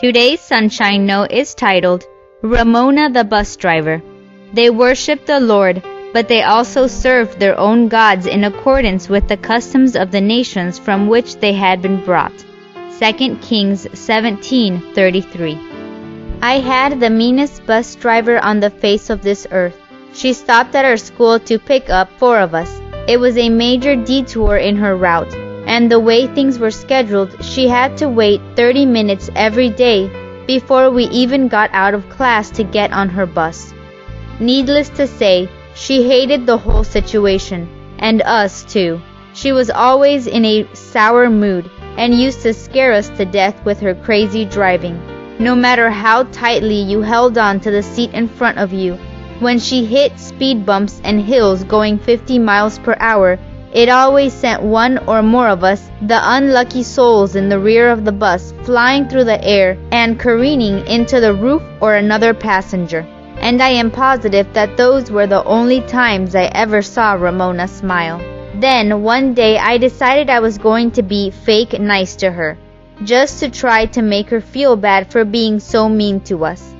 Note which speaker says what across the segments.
Speaker 1: Today's Sunshine Note is titled, Ramona the Bus Driver. They worshiped the Lord, but they also served their own gods in accordance with the customs of the nations from which they had been brought. 2 Kings 17:33. I had the meanest bus driver on the face of this earth. She stopped at our school to pick up 4 of us. It was a major detour in her route, and the way things were scheduled, she had to wait 30 minutes every day before we even got out of class to get on her bus. Needless to say, she hated the whole situation, and us too. She was always in a sour mood and used to scare us to death with her crazy driving. No matter how tightly you held on to the seat in front of you, when she hit speed bumps and hills going 50 miles per hour, it always sent one or more of us, the unlucky souls in the rear of the bus, flying through the air and careening into the roof or another passenger. And I am positive that those were the only times I ever saw Ramona smile. Then, one day, I decided I was going to be fake nice to her, just to try to make her feel bad for being so mean to us.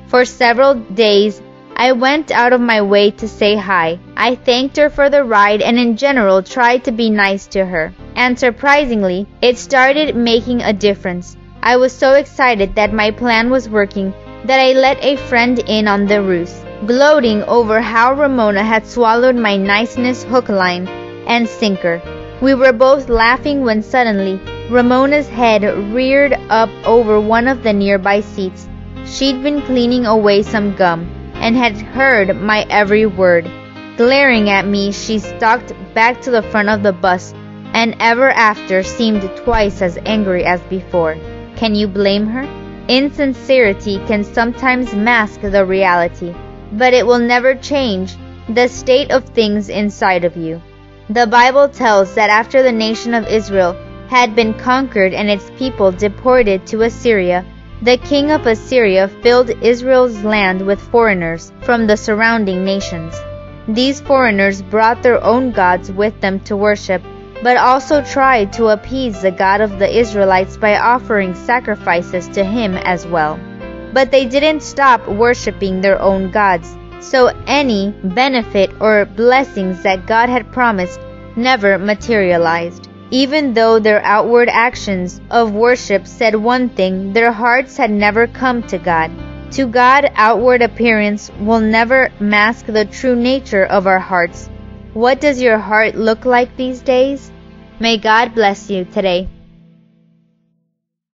Speaker 1: For several days, I went out of my way to say hi. I thanked her for the ride and in general tried to be nice to her. And surprisingly, it started making a difference. I was so excited that my plan was working that I let a friend in on the ruse, gloating over how Ramona had swallowed my niceness hook, line, and sinker. We were both laughing when suddenly Ramona's head reared up over one of the nearby seats. She'd been cleaning away some gum and had heard my every word. Glaring at me, she stalked back to the front of the bus, and ever after seemed twice as angry as before. Can you blame her? Insincerity can sometimes mask the reality, but it will never change the state of things inside of you. The Bible tells that after the nation of Israel had been conquered and its people deported to Assyria, the king of Assyria filled Israel's land with foreigners from the surrounding nations. These foreigners brought their own gods with them to worship, but also tried to appease the God of the Israelites by offering sacrifices to him as well. But they didn't stop worshiping their own gods, so any benefit or blessings that God had promised never materialized. Even though their outward actions of worship said one thing, their hearts had never come to God. To God, outward appearance will never mask the true nature of our hearts. What does your heart look like these days? May God bless you today.